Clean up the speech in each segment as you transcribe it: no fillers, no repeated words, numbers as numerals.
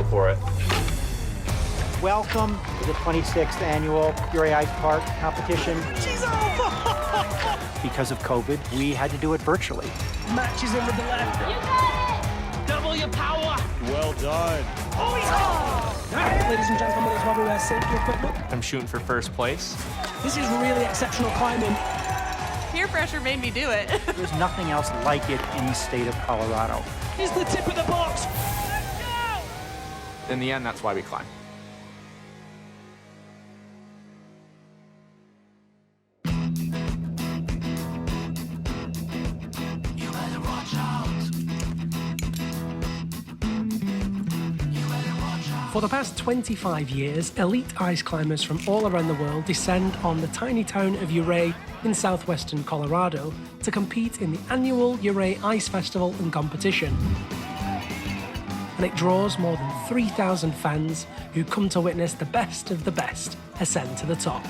for it. Welcome to the 26th annual Ouray Ice Park competition. She's off! Because of COVID, we had to do it virtually. Match is in with the left. You got it! Double your power. Well done. Oh, he's off! Ladies and gentlemen, as well, we wear safety equipment. I'm shooting for first place. This is really exceptional climbing. Peer pressure made me do it. There's nothing else like it in the state of Colorado. He's the tip of the box. In the end, that's why we climb. For the past 25 years, elite ice climbers from all around the world descend on the tiny town of Ouray in southwestern Colorado to compete in the annual Ouray Ice Festival and competition. And it draws more than 3,000 fans who come to witness the best of the best ascend to the top.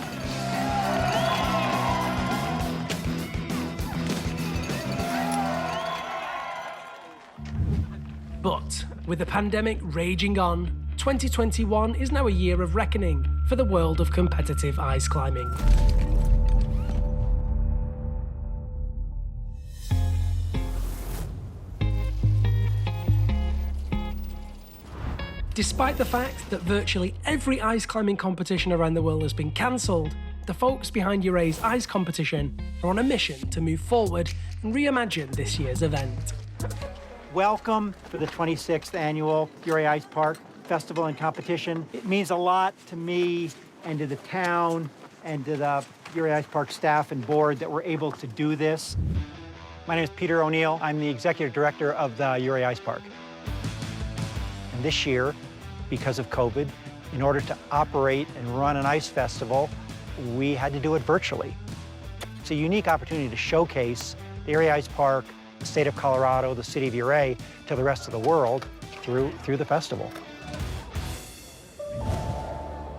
But with the pandemic raging on, 2021 is now a year of reckoning for the world of competitive ice climbing. Despite the fact that virtually every ice climbing competition around the world has been cancelled, the folks behind Ouray's ice competition are on a mission to move forward and reimagine this year's event. Welcome to the 26th annual Ouray Ice Park Festival and competition. It means a lot to me and to the town and to the Ouray Ice Park staff and board that we're able to do this. My name is Peter O'Neill. I'm the executive director of the Ouray Ice Park. And this year, because of COVID, in order to operate and run an ice festival, we had to do it virtually. It's a unique opportunity to showcase the Ouray Ice Park, the state of Colorado, the city of Ouray, to the rest of the world through the festival.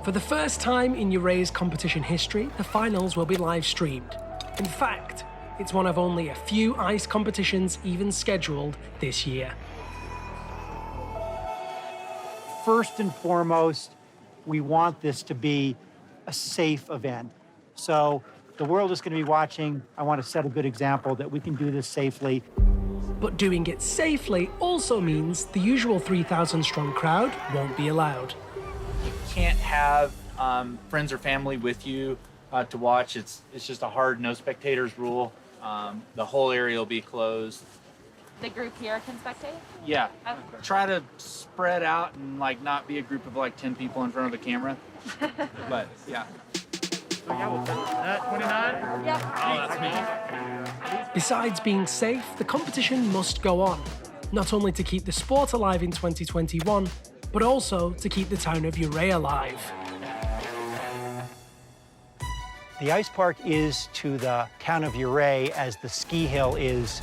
For the first time in Ouray's competition history, the finals will be live streamed. In fact, it's one of only a few ice competitions even scheduled this year. First and foremost, we want this to be a safe event. So the world is going to be watching. I want to set a good example that we can do this safely. But doing it safely also means the usual 3,000 strong crowd won't be allowed. You can't have friends or family with you to watch. It's just a hard no spectators rule. The whole area will be closed. The group here can spectate? Yeah. Okay. Try to spread out and like not be a group of like 10 people in front of the camera. But yeah. So yeah, we'll finish that 29. Yep. Oh, that's me. Besides being safe, the competition must go on, not only to keep the sport alive in 2021, but also to keep the town of Ouray alive. The ice park is to the town of Ouray as the ski hill is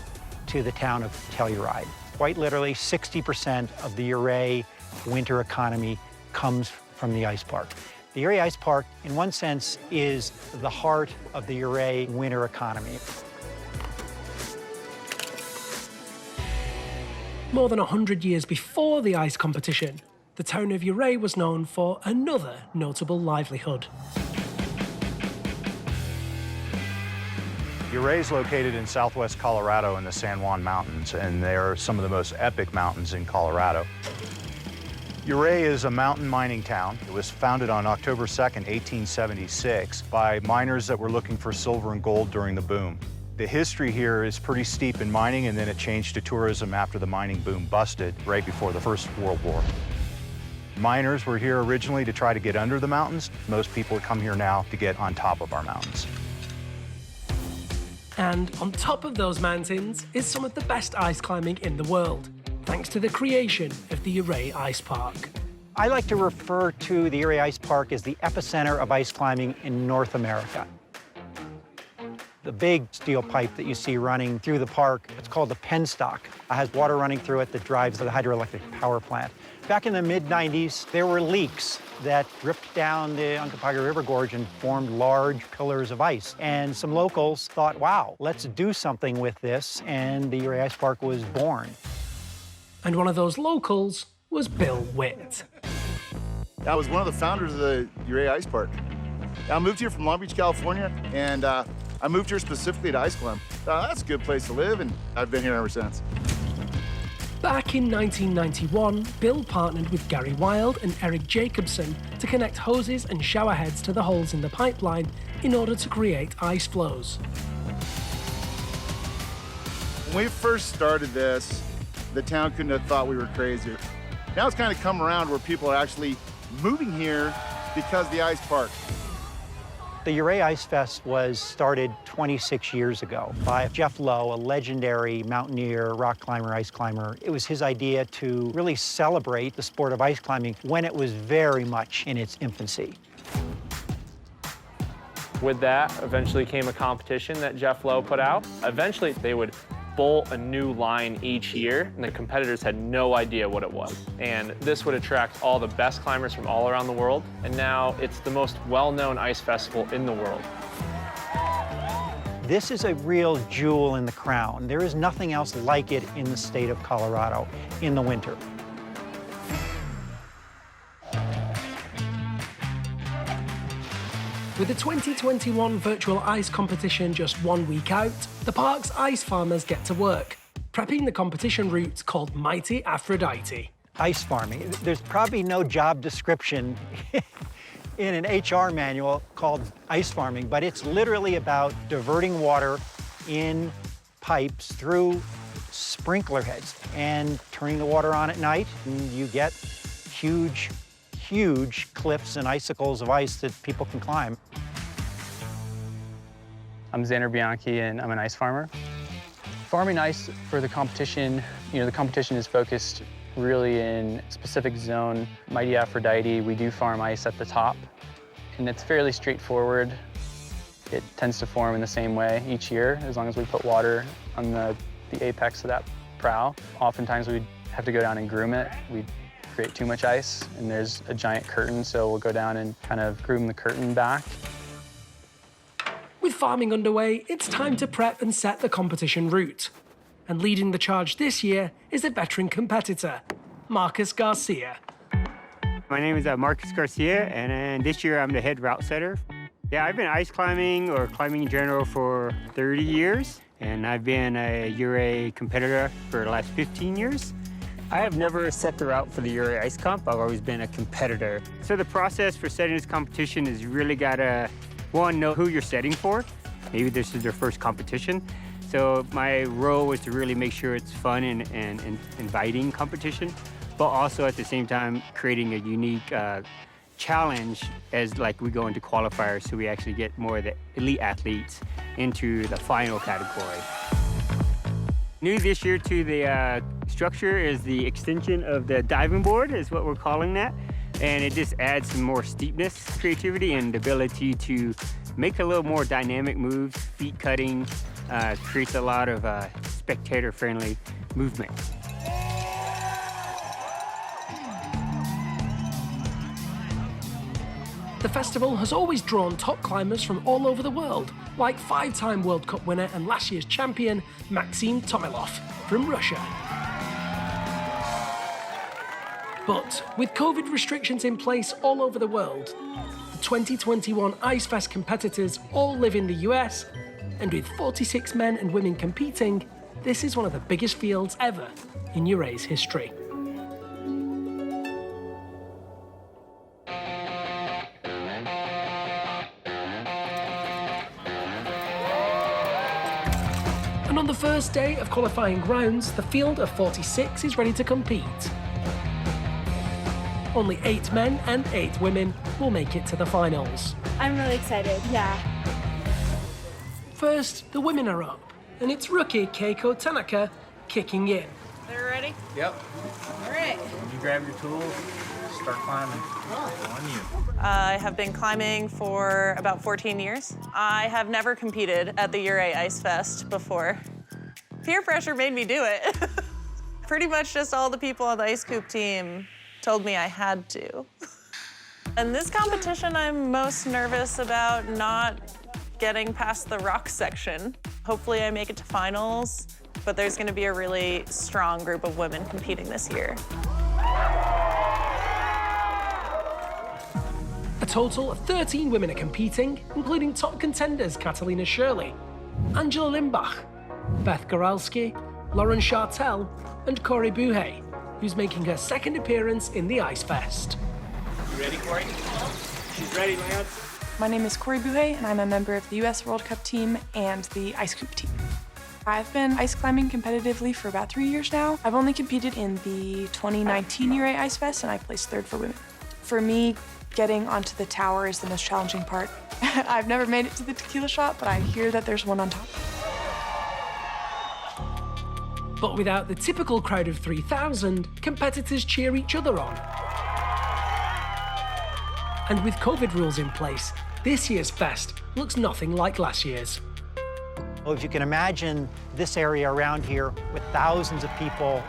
to the town of Telluride. Quite literally, 60% of the Ouray winter economy comes from the ice park. The Ouray Ice Park, in one sense, is the heart of the Ouray winter economy. More than 100 years before the ice competition, the town of Ouray was known for another notable livelihood. Ouray is located in southwest Colorado in the San Juan Mountains, and they are some of the most epic mountains in Colorado. Ouray is a mountain mining town. It was founded on October 2nd, 1876, by miners that were looking for silver and gold during the boom. The history here is pretty steep in mining, and then it changed to tourism after the mining boom busted right before the First World War. Miners were here originally to try to get under the mountains. Most people come here now to get on top of our mountains. And on top of those mountains is some of the best ice climbing in the world, thanks to the creation of the Ouray Ice Park. I like to refer to the Ouray Ice Park as the epicenter of ice climbing in North America. The big steel pipe that you see running through the park, it's called the penstock. It has water running through it that drives the hydroelectric power plant. Back in the mid-90s, there were leaks that ripped down the Uncompahgre River Gorge and formed large pillars of ice. And some locals thought, wow, let's do something with this, and the Ouray Ice Park was born. And one of those locals was Bill Witt. I was one of the founders of the Ouray Ice Park. I moved here from Long Beach, California, and I moved here specifically to ice climb. That's a good place to live, and I've been here ever since. Back in 1991, Bill partnered with Gary Wild and Eric Jacobson to connect hoses and shower heads to the holes in the pipeline in order to create ice flows. When we first started this, the town couldn't have thought we were crazy. Now it's kind of come around where people are actually moving here because of the ice park. The Ouray Ice Fest was started 26 years ago by Jeff Lowe, a legendary mountaineer, rock climber, ice climber. It was his idea to really celebrate the sport of ice climbing when it was very much in its infancy. With that, eventually came a competition that Jeff Lowe put out. Eventually, they would bolt a new line each year, and the competitors had no idea what it was. And this would attract all the best climbers from all around the world, and now it's the most well-known ice festival in the world. This is a real jewel in the crown. There is nothing else like it in the state of Colorado in the winter. With the 2021 virtual ice competition just 1 week out, the park's ice farmers get to work, prepping the competition route called Mighty Aphrodite. Ice farming. There's probably no job description in an HR manual called ice farming, but it's literally about diverting water in pipes through sprinkler heads and turning the water on at night, and you get huge cliffs and icicles of ice that people can climb. I'm Xander Bianchi, and I'm an ice farmer. Farming ice for the competition, the competition is focused really in a specific zone. Mighty Aphrodite, we do farm ice at the top, and it's fairly straightforward. It tends to form in the same way each year, as long as we put water on the apex of that prow. Oftentimes we have to go down and groom it. We create too much ice, and there's a giant curtain, so we'll go down and kind of groom the curtain back. With farming underway, it's time to prep and set the competition route. And leading the charge this year is a veteran competitor, Marcus Garcia. My name is Marcus Garcia, and this year I'm the head route setter. Yeah, I've been ice climbing or climbing in general for 30 years, and I've been a Ouray competitor for the last 15 years. I have never set the route for the Ouray Ice Comp. I've always been a competitor. So the process for setting this competition is you really gotta, one, know who you're setting for. Maybe this is their first competition. So my role was to really make sure it's fun and inviting competition, but also at the same time creating a unique challenge as like we go into qualifiers, so we actually get more of the elite athletes into the final category. New this year to the structure is the extension of the diving board, is what we're calling that. And it just adds some more steepness, creativity, and the ability to make a little more dynamic moves. Feet cutting creates a lot of spectator-friendly movement. The festival has always drawn top climbers from all over the world, like 5-time World Cup winner and last year's champion, Maxim Tomilov from Russia. But with COVID restrictions in place all over the world, the 2021 Ice Fest competitors all live in the US, and with 46 men and women competing, this is one of the biggest fields ever in Ouray's history. And on the first day of qualifying rounds, the field of 46 is ready to compete. Only 8 men and 8 women will make it to the finals. I'm really excited, yeah. First, the women are up, and it's rookie Keiko Tanaka kicking in. They're ready? Yep. All right. You grab your tools, start climbing. On you. I have been climbing for about 14 years. I have never competed at the Ouray Ice Fest before. Peer pressure made me do it. Pretty much just all the people on the ice scoop team told me I had to. And this competition, I'm most nervous about not getting past the rock section. Hopefully I make it to finals, but there's gonna be a really strong group of women competing this year. total of 13 women are competing, including top contenders Catalina Shirley, Angela Limbach, Beth Goralski, Lauren Chartel, and Corey Buhay, who's making her second appearance in the Ice Fest. You ready, Corey? She's ready, Lance. My name is Corey Buhay, and I'm a member of the U.S. World Cup team and the ice scoop team. I've been ice climbing competitively for about 3 years now. I've only competed in the 2019 Ouray Ice Fest, and I placed third for women. For me, getting onto the tower is the most challenging part. I've never made it to the tequila shot, but I hear that there's one on top. But without the typical crowd of 3,000, competitors cheer each other on. And with COVID rules in place, this year's fest looks nothing like last year's. Well, if you can imagine this area around here with thousands of people,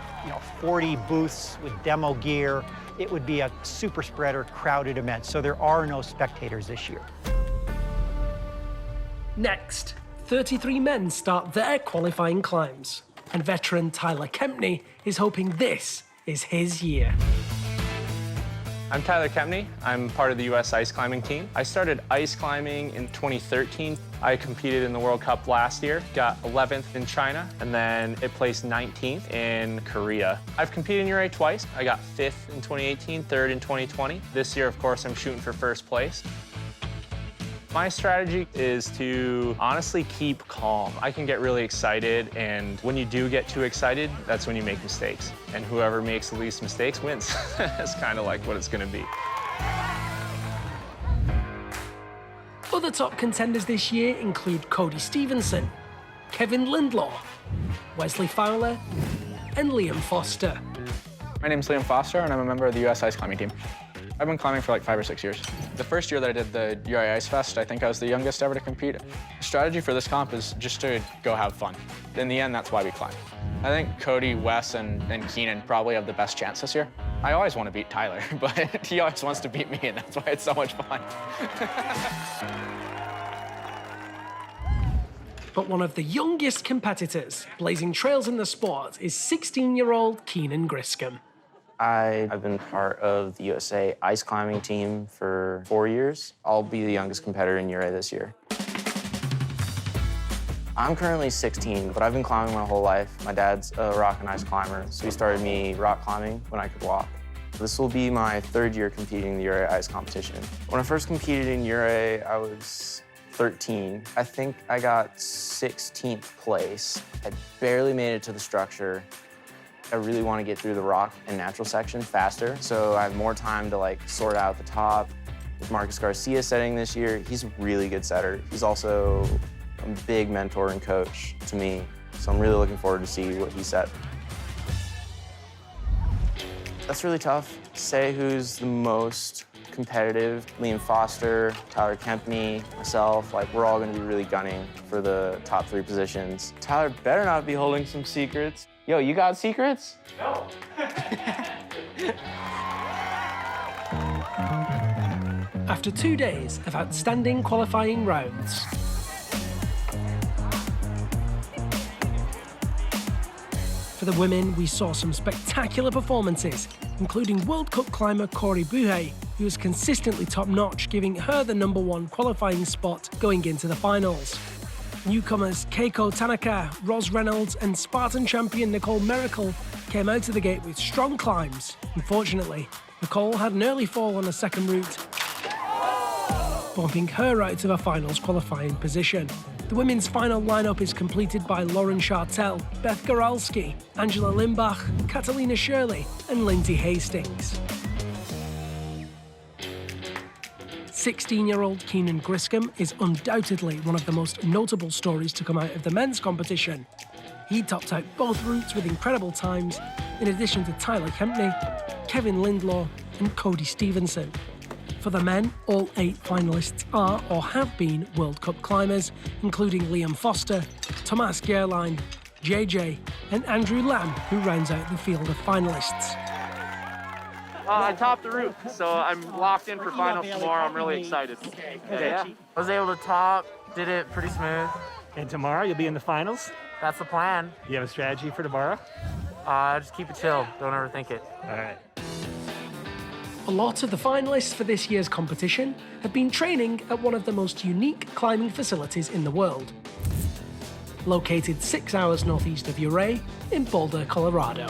40 booths with demo gear, it would be a super spreader crowded event. So there are no spectators this year. Next, 33 men start their qualifying climbs. And veteran Tyler Kempney is hoping this is his year. I'm Tyler Kempney. I'm part of the U.S. ice climbing team. I started ice climbing in 2013. I competed in the World Cup last year, got 11th in China, and then it placed 19th in Korea. I've competed in Ouray twice. I got 5th in 2018, 3rd in 2020. This year, of course, I'm shooting for first place. My strategy is to honestly keep calm. I can get really excited, and when you do get too excited, that's when you make mistakes. And whoever makes the least mistakes wins. That's kind of like what it's gonna be. Other top contenders this year include Cody Stevenson, Kevin Lindlaw, Wesley Fowler, and Liam Foster. My name's Liam Foster, and I'm a member of the U.S. ice climbing team. I've been climbing for like 5 or 6 years. The first year that I did the Ouray Ice Fest, I think I was the youngest ever to compete. The strategy for this comp is just to go have fun. In the end, that's why we climb. I think Cody, Wes, and Keenan probably have the best chance this year. I always want to beat Tyler, but he always wants to beat me, and that's why it's so much fun. But one of the youngest competitors blazing trails in the sport is 16-year-old Keenan Griscom. I've been part of the USA ice climbing team for 4 years. I'll be the youngest competitor in Ouray this year. I'm currently 16, but I've been climbing my whole life. My dad's a rock and ice climber, so he started me rock climbing when I could walk. This will be my 3rd year competing in the Ouray Ice competition. When I first competed in Ouray, I was 13. I think I got 16th place. I barely made it to the structure. I really want to get through the rock and natural section faster, so I have more time to sort out the top. With Marcus Garcia setting this year, he's a really good setter. He's also a big mentor and coach to me, so I'm really looking forward to see what he set. That's really tough to say who's the most competitive. Liam Foster, Tyler Kempney, myself, we're all going to be really gunning for the top 3 positions. Tyler better not be holding some secrets. Yo, you got secrets? No. After 2 days of outstanding qualifying rounds, for the women, we saw some spectacular performances, including World Cup climber Corey Buhay, who was consistently top-notch, giving her the #1 qualifying spot going into the finals. Newcomers Keiko Tanaka, Roz Reynolds, and Spartan champion Nicole Miracle came out of the gate with strong climbs. Unfortunately, Nicole had an early fall on a second route, bumping her out of a finals qualifying position. The women's final lineup is completed by Lauren Chartel, Beth Goralski, Angela Limbach, Catalina Shirley, and Lindsay Hastings. 16-year-old Keenan Griscom is undoubtedly one of the most notable stories to come out of the men's competition. He topped out both routes with incredible times, in addition to Tyler Kempney, Kevin Lindlaw, and Cody Stevenson. For the men, all 8 finalists are or have been World Cup climbers, including Liam Foster, Tomas Gerlein, JJ, and Andrew Lamb, who rounds out the field of finalists. I topped the route, so I'm locked in for finals tomorrow. I'm really excited. Yeah. I was able to top, did it pretty smooth. And tomorrow you'll be in the finals? That's the plan. You have a strategy for tomorrow? Just keep it chill. Don't overthink it. All right. A lot of the finalists for this year's competition have been training at one of the most unique climbing facilities in the world, located 6 hours northeast of Ouray in Boulder, Colorado.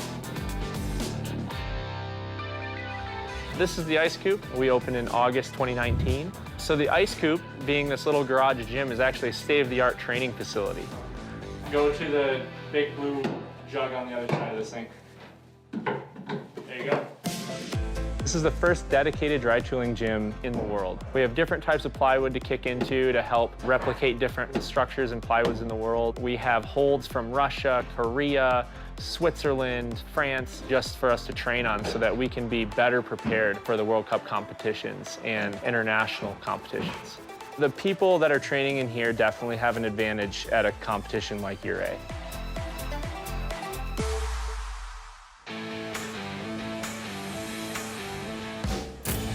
This is the Ice Coop. We opened in August 2019. So the Ice Coop, being this little garage gym, is actually a state-of-the-art training facility. Go to the big blue jug on the other side of the sink. There you go. This is the first dedicated dry tooling gym in the world. We have different types of plywood to kick into to help replicate different structures and plywoods in the world. We have holds from Russia, Korea, Switzerland, France, just for us to train on so that we can be better prepared for the World Cup competitions and international competitions. The people that are training in here definitely have an advantage at a competition like Ouray.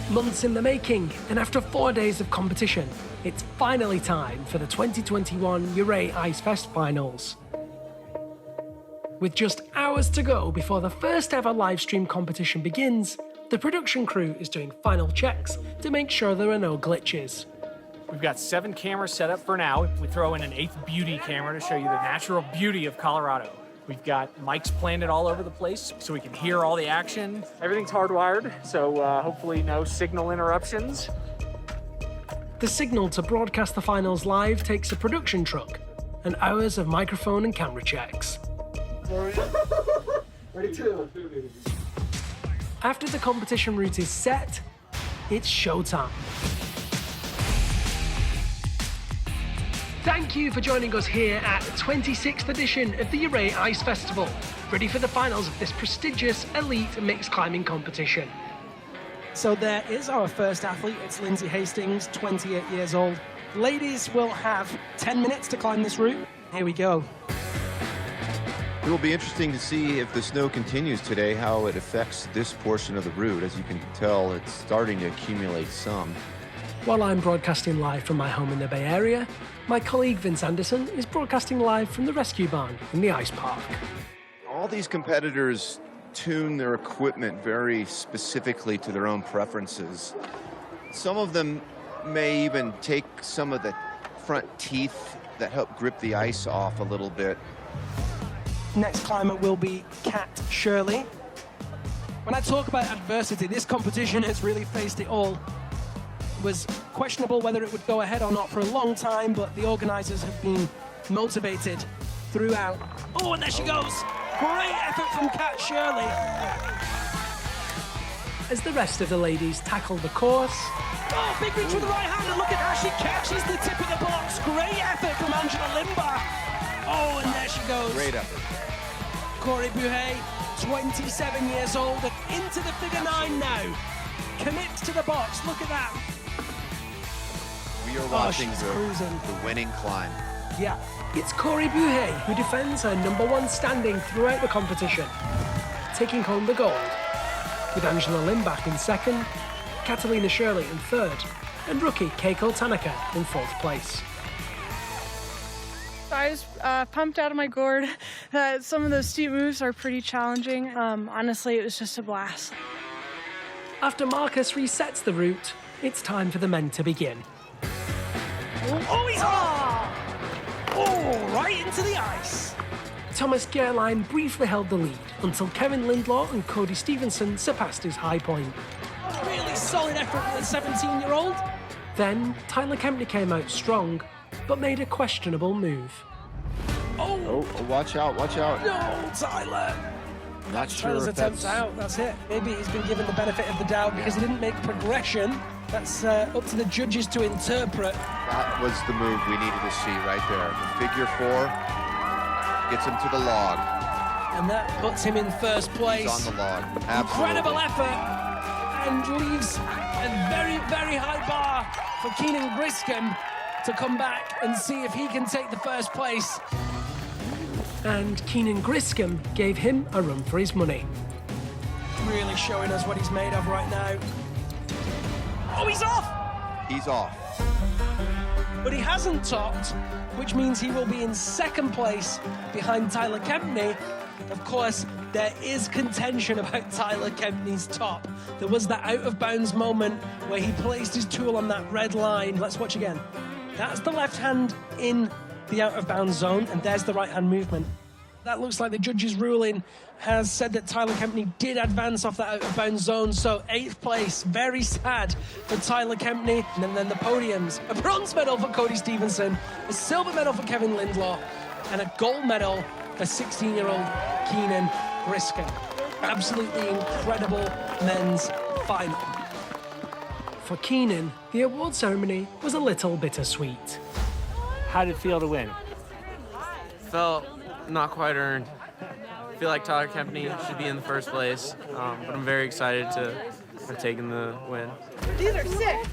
Months in the making, and after 4 days of competition, it's finally time for the 2021 Ouray Ice Fest finals. With just hours to go before the first ever live stream competition begins, the production crew is doing final checks to make sure there are no glitches. We've got 7 cameras set up for now. We throw in an 8th beauty camera to show you the natural beauty of Colorado. We've got mics planted all over the place so we can hear all the action. Everything's hardwired, so hopefully no signal interruptions. The signal to broadcast the finals live takes a production truck and hours of microphone and camera checks. Ready to. After the competition route is set, it's showtime. Thank you for joining us here at the 26th edition of the Ouray Ice Festival, ready for the finals of this prestigious elite mixed climbing competition. So there is our first athlete. It's Lindsay Hastings, 28 years old. Ladies will have 10 minutes to climb this route. Here we go. It will be interesting to see if the snow continues today, how it affects this portion of the route. As you can tell, it's starting to accumulate some. While I'm broadcasting live from my home in the Bay Area, my colleague Vince Anderson is broadcasting live from the rescue barn in the ice park. All these competitors tune their equipment very specifically to their own preferences. Some of them may even take some of the front teeth that help grip the ice off a little bit. Next climber will be Kat Shirley. When I talk about adversity, this competition has really faced it all. It was questionable whether it would go ahead or not for a long time, but the organizers have been motivated throughout. Oh, and there she goes. Great effort from Kat Shirley. As the rest of the ladies tackle the course. Oh, big reach with the right hand, and look at how she catches the tip of the box. Great effort from Angela Limbaugh. Oh, and there she goes. Great effort. Corey Buhay, 27 years old, and into the figure 9 now. Commits to the box, look at that. We are watching she's cruising. the winning climb. Yeah. It's Corey Buhay who defends her #1 standing throughout the competition, taking home the gold, with Angela Limbaugh in second, Catalina Shirley in third, and rookie Keiko Tanaka in 4th place. I was pumped out of my gourd. Some of those steep moves are pretty challenging. Honestly, it was just a blast. After Marcus resets the route, it's time for the men to begin. Oh, he's off! Oh, right into the ice. Thomas Gerlein briefly held the lead until Kevin Lindlaw and Cody Stevenson surpassed his high point. Really solid effort for the 17-year-old. Then Tyler Kempney came out strong, but made a questionable move. Oh, watch out, watch out. No, Tyler. Not sure Tyler's if attempt that's... out, that's it. Maybe he's been given the benefit of the doubt because he didn't make progression. That's up to the judges to interpret. That was the move we needed to see right there. The figure 4 gets him to the log. And that puts him in first place. He's on the log. Absolutely. Incredible effort. And leaves a very, very high bar for Keenan Griscom to come back and see if he can take the first place. And Keenan Griscom gave him a run for his money. Really showing us what he's made of right now. Oh, he's off! He's off. But he hasn't topped, which means he will be in second place behind Tyler Kempney Of course, there is contention about Tyler Kempney's top. There was that out-of-bounds moment where he placed his tool on that red line. Let's watch again. That's the left hand in the out-of-bounds zone, and there's the right-hand movement. That looks like the judge's ruling has said that Tyler Kempney did advance off that out-of-bounds zone, so 8th place, very sad for Tyler Kempney. And then the podiums, a bronze medal for Cody Stevenson, a silver medal for Kevin Lindlaw, and a gold medal for 16-year-old Keenan Griskin. Absolutely incredible men's final. For Keenan, the award ceremony was a little bittersweet. How did it feel to win? Felt not quite earned. I feel like Tyler Kempney should be in the first place, but I'm very excited to have taken the win. These are sick.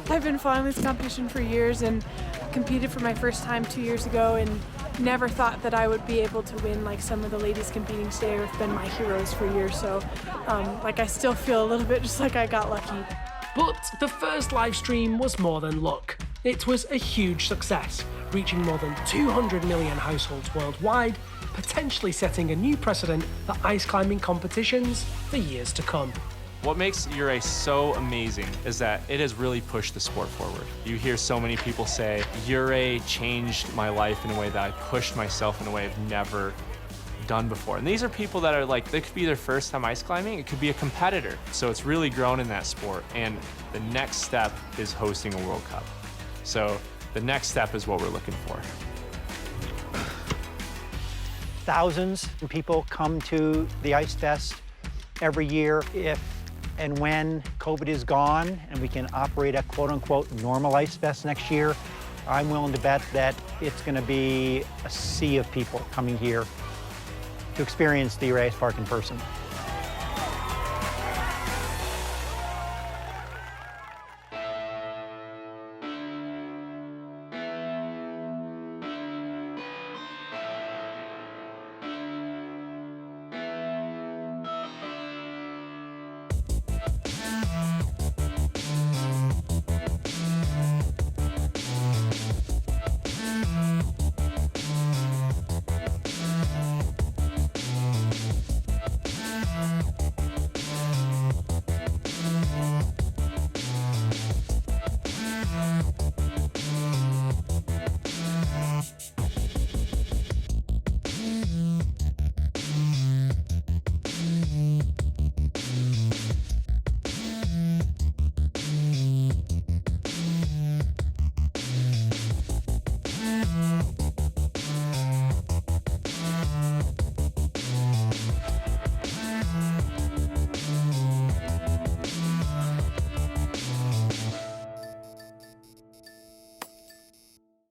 I've been following this competition for years and competed for my first time 2 years ago and never thought that I would be able to win like some of the ladies competing today have been my heroes for years. So I still feel a little bit just like I got lucky. But the first live stream was more than luck. It was a huge success, reaching more than 200 million households worldwide, potentially setting a new precedent for ice climbing competitions for years to come. What makes Ouray so amazing is that it has really pushed the sport forward. You hear so many people say, Ouray changed my life in a way that I pushed myself in a way I've never done before. And these are people that are like, they could be their first time ice climbing, it could be a competitor. So it's really grown in that sport. And the next step is hosting a World Cup. So the next step is what we're looking for. Thousands of people come to the Ice Fest every year. If and when COVID is gone and we can operate a quote-unquote normal Ice Fest next year, I'm willing to bet that it's going to be a sea of people coming here to experience the Ouray Ice Park in person.